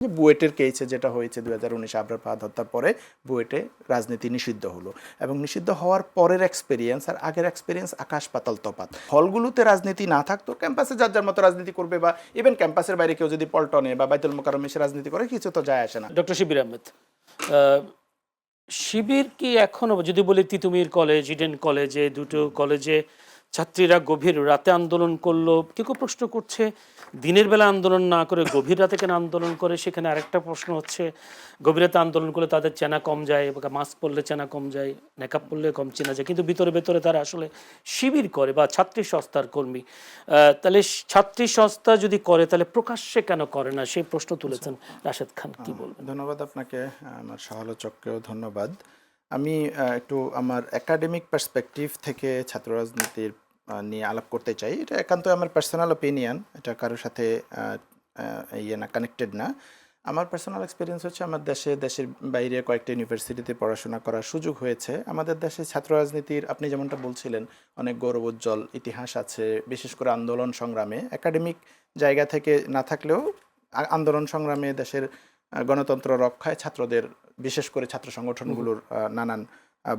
বুয়েটের কেসে যেটা হয়েছে 2019 আবরার ফাহাদ হত্যার পরে বুয়েটে রাজনীতি নিষিদ্ধ হলো এবং নিষিদ্ধ হওয়ার পরের এক্সপেরিয়েন্স আর আগের এক্সপেরিয়েন্স আকাশ পাতাল তফাৎ। হলগুলোতে রাজনীতি না থাকতো, ক্যাম্পাসে যার যার মতো রাজনীতি করবে, বা ইভেন ক্যাম্পাসের বাইরে কেউ যদি পল্টনে বা বাইতুল মোকাররমে এসে রাজনীতি করে কিছু তো যায় আসে না। ডক্টর শিবির আহমেদ, শিবির কি এখনো, যদি বলি তিতুমির কলেজ, ইডেন কলেজে, দুটো কলেজে ছাত্রীরা গভীর রাতে আন্দোলন করলো, কেউ কেউ প্রশ্ন করছে দিনের বেলা আন্দোলন না করে গভীর রাতে কেন আন্দোলন করে। সেখানে আরেকটা প্রশ্ন হচ্ছে, গভীর রাতে আন্দোলন করলে তাদের চেনা কম যায়, মাস্ক পরলে চেনা কম যায়, মেকআপ পরলে কম চেনা যায়, কিন্তু ভিতরে ভেতরে তারা আসলে শিবির করে বা ছাত্রী সংস্থার কর্মী। তাহলে ছাত্রী সংস্থা যদি করে তাহলে প্রকাশ্যে কেন করে না, সেই প্রশ্ন তুলেছেন রাশেদ খান। কি বলবেন? ধন্যবাদ আপনাকে, আমার সহালোচককেও ধন্যবাদ। আমি একটু আমার একাডেমিক পার্সপেক্টিভ থেকে ছাত্র রাজনীতির নিয়ে আলাপ করতে চাই। এটা একান্ত আমার পার্সোনাল ওপিনিয়ন, এটা কারোর সাথে কানেক্টেড না। আমার পার্সোনাল এক্সপিরিয়েন্স হচ্ছে, আমার দেশের বাইরে কয়েকটা ইউনিভার্সিটিতে পড়াশোনা করার সুযোগ হয়েছে। আমাদের দেশে ছাত্র রাজনীতির, আপনি যেমনটা বলছিলেন, অনেক গৌরবোজ্জ্বল ইতিহাস আছে, বিশেষ করে আন্দোলন সংগ্রামে। একাডেমিক জায়গা থেকে না থাকলেও আন্দোলন সংগ্রামে দেশের গণতন্ত্র রক্ষায় ছাত্রদের, বিশেষ করে ছাত্র সংগঠনগুলোর নানান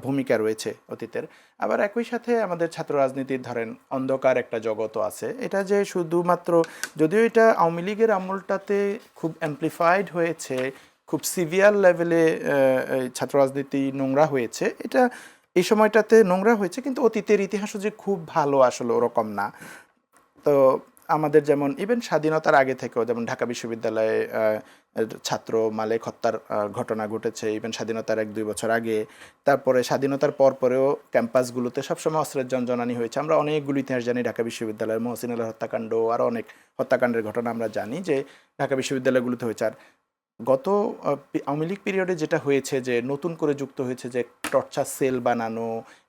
ভূমিকা রয়েছে অতীতের। আবার একই সাথে আমাদের ছাত্র রাজনীতির ধরেন অন্ধকার একটা জগৎও আছে। এটা যে শুধুমাত্র, যদিও এটা আওয়ামী লীগের আমলটাতে খুব অ্যাম্প্লিফাইড হয়েছে, খুব সিভিয়ার লেভেলে ছাত্র রাজনীতি নোংরা হয়েছে, এটা এই সময়টাতে নোংরা হয়েছে, কিন্তু অতীতের ইতিহাসও যে খুব ভালো আসলে ওরকম না। তো আমাদের যেমন ইভেন স্বাধীনতার আগে থেকেও, যেমন ঢাকা বিশ্ববিদ্যালয়ে ছাত্র মালেক হত্যার ঘটনা ঘটেছে, ইভেন স্বাধীনতার 1-2 বছর আগে। তারপরে স্বাধীনতার পরেও ক্যাম্পাসগুলোতে সবসময় অস্ত্রের জনজনানি হয়েছে। আমরা অনেকগুলো ইতিহাস জানি, ঢাকা বিশ্ববিদ্যালয়ের মহসিন আলার হত্যাকাণ্ড, আরও অনেক হত্যাকাণ্ডের ঘটনা আমরা জানি যে ঢাকা বিশ্ববিদ্যালয়গুলোতে হয়েছে। আর গত আওয়ামী লীগ পিরিয়ডে যেটা হয়েছে, যে নতুন করে যুক্ত হয়েছে যে টর্চার সেল বানানো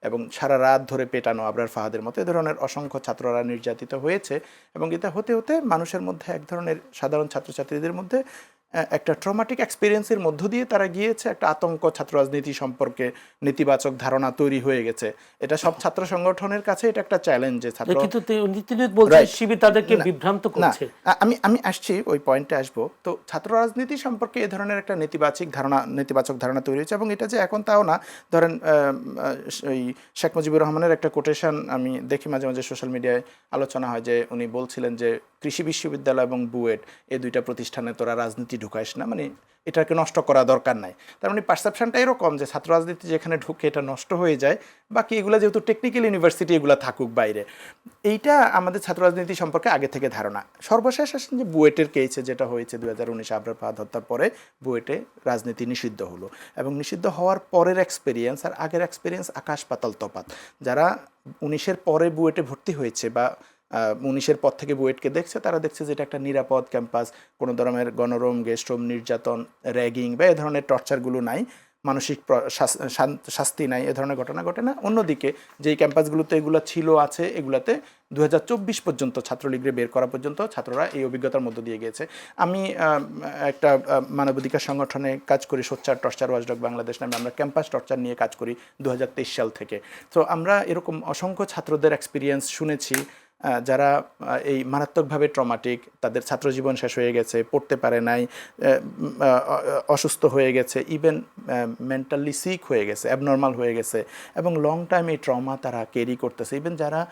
এবং সারা রাত ধরে পেটানো, আবরার ফাহাদের মতো এ ধরনের অসংখ্য ছাত্ররা নির্যাতিত হয়েছে। এবং এটা হতে হতে মানুষের মধ্যে এক ধরনের, সাধারণ ছাত্রছাত্রীদের মধ্যে একটা ট্রমাটিক এক্সপিরিয়েন্সের মধ্য দিয়ে তারা গিয়েছে, একটা আতঙ্ক ছাত্র রাজনীতি সম্পর্কে নেতিবাচক ধারণা তৈরি হয়ে গেছে। এটা সব ছাত্র সংগঠনের কাছে এটা একটা চ্যালেঞ্জ যে ছাত্র, কিন্তু তিনি বলছেন শিবির তাদেরকে বিভ্রান্ত করছে। আমি আসছি, ওই পয়েন্টে আসবো। তো ছাত্র রাজনীতি সম্পর্কে এ ধরনের একটা নেতিবাচক ধারণা তৈরি হয়েছে, এবং এটা যে এখন তাও না। ধরেন ওই শেখ মুজিবুর রহমানের একটা কোটেশন আমি দেখি মাঝে মাঝে সোশ্যাল মিডিয়ায় আলোচনা হয়, যে উনি বলছিলেন যে কৃষি বিশ্ববিদ্যালয় এবং বুয়েট এই দুইটা প্রতিষ্ঠানে তোরা রাজনীতি ঢুকাইস না, মানে এটাকে নষ্ট করা দরকার নাই। তার মানে পারসেপশনটা এরকম যে ছাত্র রাজনীতি যেখানে ঢুকে এটা নষ্ট হয়ে যায়, বাকি এগুলো যেহেতু টেকনিক্যাল ইউনিভার্সিটি, এগুলো থাকুক বাইরে। এইটা আমাদের ছাত্র রাজনীতি সম্পর্কে আগে থেকে ধারণা। সর্বশেষ আসেন যে বুয়েটের কেসে যেটা হয়েছে 2019 আবরার ফাহাদ হত্যার পরে বুয়েটে রাজনীতি নিষিদ্ধ হলো এবং নিষিদ্ধ হওয়ার পরের এক্সপেরিয়েন্স আর আগের এক্সপেরিয়েন্স আকাশ পাতাল তফাৎ। যারা 19-এর পরে বুয়েটে ভর্তি হয়েছে বা 19-এর পর থেকে বুয়েটকে দেখছে, তারা দেখছে যে এটা একটা নিরাপদ ক্যাম্পাস, কোনো ধরনের গণরম, গেস্টরুম, নির্যাতন, র্যাগিং বা এ ধরনের টর্চারগুলো নাই, মানসিক শাস্তি নাই, এ ধরনের ঘটনা ঘটে না। অন্যদিকে যেই ক্যাম্পাসগুলোতে এগুলো ছিল আছে, এগুলাতে 2024 পর্যন্ত ছাত্রলীগরে বের করা পর্যন্ত ছাত্ররা এই অভিজ্ঞতার মধ্য দিয়ে গিয়েছে। আমি একটা মানবাধিকার সংগঠনে কাজ করি, সোচ্চার টর্চার ওয়াচডগ বাংলাদেশ নামে। আমরা ক্যাম্পাস টর্চার নিয়ে কাজ করি 2023 সাল থেকে। তো আমরা এরকম অসংখ্য ছাত্রদের এক্সপিরিয়েন্স শুনেছি, যারা এই মারাত্মকভাবে ট্রমাটিক, তাদের ছাত্রজীবন শেষ হয়ে গেছে, পড়তে পারে নাই, অসুস্থ হয়ে গেছে, ইভেন মেন্টালি সিক হয়ে গেছে, অ্যাবনর্মাল হয়ে গেছে, এবং লং টাইম এই ট্রমা তারা ক্যারি করতেছে। ইভেন যারা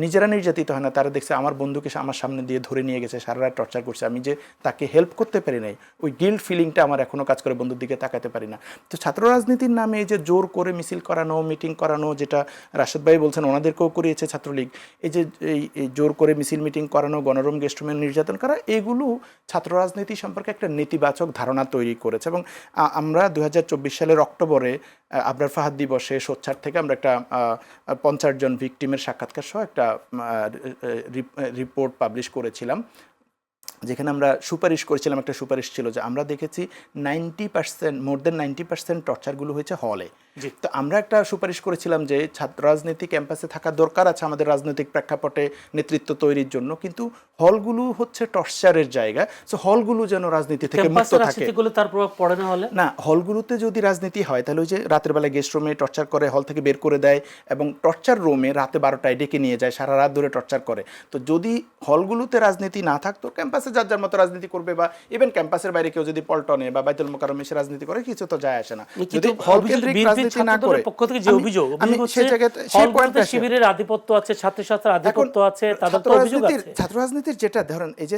নিজেরা নির্যাতিত হয় না, তারা দেখছে আমার বন্ধুকে আমার সামনে দিয়ে ধরে নিয়ে গেছে, সারা রাত টর্চার করছে, আমি যে তাকে হেল্প করতে পারি নাই, ওই গিল্ট ফিলিংটা আমার এখনও কাজ করে, বন্ধুর দিকে তাকাতে পারি না। তো ছাত্র রাজনীতির নামে এই যে জোর করে মিছিল করানো, মিটিং করানো, যেটা রাশেদ ভাই বলছেন ওনাদেরকেও করিয়েছে ছাত্রলীগ, এই যে এই জোর করে মিছিল মিটিং করানো, গণরম গেস্টরুমে নির্যাতন করা, এগুলো ছাত্র রাজনীতি সম্পর্কে একটা নেতিবাচক ধারণা তৈরি করেছে। এবং আমরা 2024 সালের অক্টোবরে আবরার ফাহাদ দিবসে সোচ্চার থেকে আমরা একটা 50 জন ভিকটিমের সাক্ষাৎকার সহ একটা রিপোর্ট পাবলিশ করেছিলাম, যেখানে আমরা সুপারিশ করেছিলাম। একটা সুপারিশ ছিল যে আমরা দেখেছি 90%, মোর দেন 90% টর্চারগুলো হয়েছে হলে। জি। তো আমরা একটা সুপারিশ করেছিলাম যে ছাত্র রাজনীতি ক্যাম্পাসে থাকা দরকার আছে আমাদের রাজনৈতিক প্রেক্ষাপটে নেতৃত্ব তৈরির জন্য, কিন্তু হলগুলো হচ্ছে টর্চারের জায়গা, সো হলগুলো যেন রাজনীতি থেকে মুক্ত ক্যাম্পাসের থাকে। রাজনীতিগুলো তার প্রভাব পড়ে না হলে? না, হলগুলোতে যদি রাজনীতি হয় তাহলে ওই যে রাতের বেলায় গেস্ট রুমে টর্চার করে, হল থেকে বের করে দেয় এবং টর্চার রুমে রাতে 12টায় ডেকে নিয়ে যায়, সারা রাত ধরে টর্চার করে। তো যদি হলগুলোতে রাজনীতি না থাকতো, ক্যাম্পাসে যার যার মতো রাজনীতি করবে, বা ইভেন ক্যাম্পাসের বাইরে কেউ যদি পল্টনে বা বাইতুল মোকাররমে এসে রাজনীতি করে, কিছু তো যায় আসে না। যদি হল কেন্দ্রিক রাজনীতি না করে, পক্ষ থেকে যে অভিযোগ সেই জায়গায় সেই পয়েন্টে শিবিরের আধিপত্য আছে, ছাত্রছাত্রীর আধিপত্য আছে, তাদের তো অভিযোগ আছে। ছাত্র রাজনীতির যেটা ধরেন, এই যে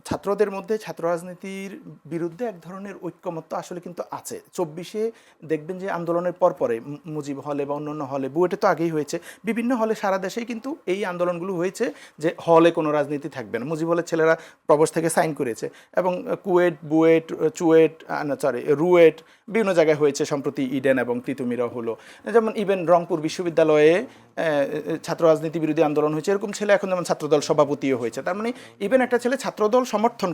ছাত্রদের মধ্যে ছাত্র রাজনীতির বিরুদ্ধে এক ধরনের ঐক্যমত্য আসলে কিন্তু আছে। 24-এ দেখবেন যে আন্দোলনের পরে মুজিব হলে বা অন্যান্য হলে, বুয়েটে তো আগেই হয়েছে, বিভিন্ন হলে সারা দেশেই কিন্তু এই আন্দোলনগুলো হয়েছে যে হলে কোনো রাজনীতি থাকবে না। মুজিব হলের ছেলেরা প্রবস থেকে সাইন করেছে, এবং কুয়েট, বুয়েট, রুয়েট বিভিন্ন জায়গায় হয়েছে, সম্প্রতি ইডেন এবং তিতুমিরাও হলো। যেমন ইভেন রংপুর বিশ্ববিদ্যালয়ে ছাত্র রাজনীতি বিরোধী আন্দোলন হয়েছে, এরকম ছেলে এখন যেমন ছাত্রদল সভাপতিও হয়েছে। তার মানে ইভেন একটা ছেলে ছাত্রদল সমর্থন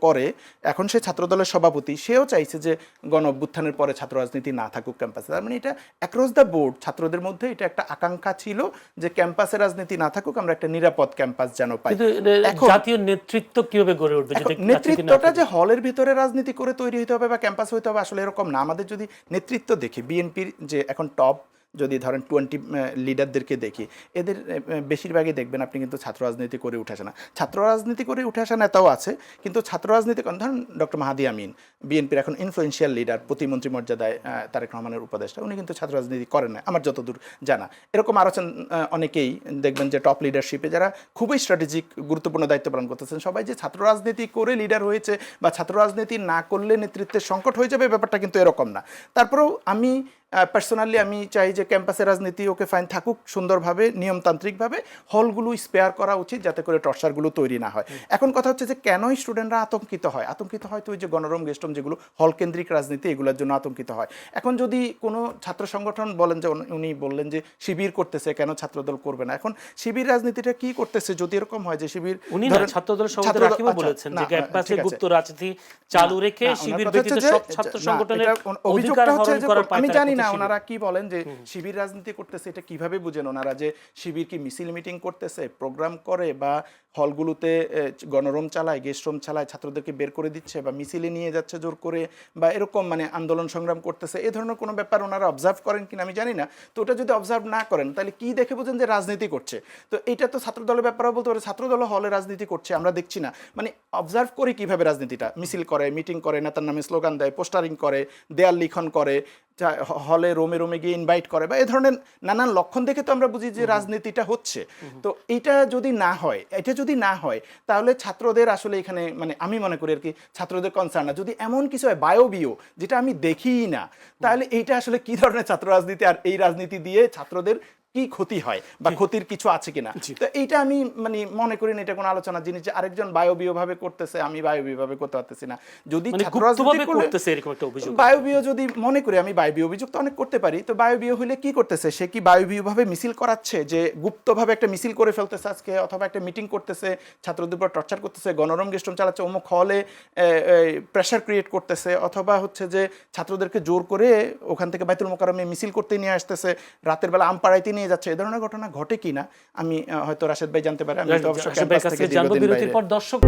করে, এখন সে ছাত্রদলের সভাপতি, সেও চাইছে যে গণ অভ্যুত্থানের পরে ছাত্র রাজনীতি না থাকুক ক্যাম্পাসে। তার মানে এটা অ্যাক্রস দ্য বোর্ড ছাত্রদের মধ্যে এটা একটা আকাঙ্ক্ষা ছিল যে ক্যাম্পাসে রাজনীতি না থাকুক, আমরা একটা নিরাপদ ক্যাম্পাস যেন পাই। কিন্তু জাতীয় নেতৃত্ব কিভাবে গড়ে উঠবে যদি নেতৃত্বটা যে হলের ভিতরে রাজনীতি করে তৈরি হতে হবে বা ক্যাম্পাস হতে হবে, আসলে এরকম না। আমাদের যদি নেতৃত্ব দেখি, বিএনপির যে এখন টপ যদি ধরেন 20 লিডারদেরকে দেখি, এদের বেশিরভাগই দেখবেন আপনি কিন্তু ছাত্র রাজনীতি করে উঠে আসে না। ছাত্র রাজনীতি করে উঠে আসা নেতাও আছে, কিন্তু ছাত্র রাজনীতি ধরেন ডক্টর মাহাদি আমিন, বিএনপির এখন ইনফ্লুয়েন্সিয়াল লিডার, প্রতিমন্ত্রী মর্যাদায় তারেক রহমানের উপদেষ্টা, উনি কিন্তু ছাত্র রাজনীতি করেন না আমার যতদূর জানা। এরকম আরও অনেকেই দেখবেন যে টপ লিডারশিপে যারা খুবই স্ট্র্যাটেজিক গুরুত্বপূর্ণ দায়িত্ব পালন করতেছেন, সবাই যে ছাত্র রাজনীতি করে লিডার হয়েছে বা ছাত্র রাজনীতি না করলে নেতৃত্বের সংকট হয়ে যাবে, ব্যাপারটা কিন্তু এরকম না। তারপরেও আমি পার্সোনালি আমি চাই যে ক্যাম্পাসের রাজনীতি ওকে ফাইন থাকুক সুন্দরভাবে, নিয়মতান্ত্রিকভাবে। হলগুলো স্পেয়ার করা উচিত যাতে করে টর্চারগুলো তৈরি না হয়। এখন কথা হচ্ছে যে কেনই স্টুডেন্টরা আতঙ্কিত হয় তো ওই যে গণরম গেস্টম যেগুলো হল কেন্দ্রিক রাজনীতি, এগুলোর জন্য আতঙ্কিত হয়। এখন যদি কোনো ছাত্র সংগঠন বলেন যে, উনি বললেন যে শিবির করতেছে, কেন ছাত্রদল করবে না? এখন শিবির রাজনীতিটা কি করতেছে যদি এরকম হয় যে শিবির, উনি না ছাত্রদলের সভাপতি রাকিবও বলেছেন যে ক্যাম্পাসে গুপ্ত রাজনীতি চালু রেখে শিবির ব্যতীত সব ছাত্র সংগঠনের অধিকার হরণ করার আমি জানি না ওনারা কি বলেন যে শিবির রাজনীতি করতেছে, এটা কিভাবে বুঝেন ওনারা? যে শিবির কি মিছিল মিটিং করতেছে, প্রোগ্রাম করে, বা হলগুলোতে গণরুম চালায়, গেস্ট রুম চালায়, ছাত্রদেরকে বের করে দিচ্ছে বা মিছিলে নিয়ে যাচ্ছে জোর করে, বা এরকম মানে আন্দোলন সংগ্রাম করতেছে, এ ধরনের কোনো ব্যাপার ওনারা অবজার্ভ করেন কিনা আমি জানি না। তো ওটা যদি অবজার্ভ না করেন তাহলে কি দেখে বোঝেন যে রাজনীতি করছে? তো এটা তো ছাত্রদলের ব্যাপারও বলতে পারে, ছাত্রদল হলে রাজনীতি করছে আমরা দেখছি না, মানে অবজার্ভ করি কিভাবে রাজনীতিটা, মিছিল করে, মিটিং করে, নেতার নামে স্লোগান দেয়, পোস্টারিং করে, দেয়াল লিখন করে, হলে রোমে রোমে গিয়ে ইনভাইট করে, বা এই ধরনের নানান লক্ষণ দেখে তো আমরা বুঝি যে রাজনীতিটা হচ্ছে। তো এটা যদি না হয় তাহলে ছাত্রদের আসলে এখানে মানে আমি মনে করি আর কি ছাত্রদের কনসার্ন না। যদি এমন কিছু হয় বায়োবিও যেটা আমি দেখিই না, তাহলে এইটা আসলে কি ধরনের ছাত্র রাজনীতি, আর এই রাজনীতি দিয়ে ছাত্রদের কি ক্ষতি হয় বা ক্ষতির কিছু আছে কিনা, তো এইটা আমি মানে মনে করি না এটা কোনো আলোচনার জিনিস যে আরেকজন বায়োবিও ভাবে করতেছে, আমি বায়োবিও ভাবে করতে পারতেছি না। যদি ছাত্র রাজনীতি করতেছে এরকম একটা অভিযোগ, বায়োবিও যদি মনে করি আমি বায়োবিও অভিযোগ তো অনেক করতে পারি, তো বায়োবিও হলে কি করতেছে, সে কি বায়োবিও ভাবে মিছিল করাচ্ছে, যে গুপ্তভাবে একটা মিছিল করে ফেলতেছে আজকে, অথবা একটা মিটিং করতেছে, ছাত্রদের উপর টর্চার করতেছে, গণরম গেস্টম চালাচ্ছে, অমুক হলে প্রেশার ক্রিয়েট করতেছে, অথবা হচ্ছে যে ছাত্রদেরকে জোর করে ওখান থেকে বাইতুল মোকাররমে মিছিল করতে নিয়ে আসতেছে, রাতের বেলা আম পাড়াইতে নিয়ে যাচ্ছে, এই ধরনের ঘটনা ঘটে কিনা আমি হয়তো রাশেদ ভাই জানতে পারে, আমি তো অবশ্যই ক্যাম্পাস থেকে দীর্ঘদিন বাইরে। দর্শক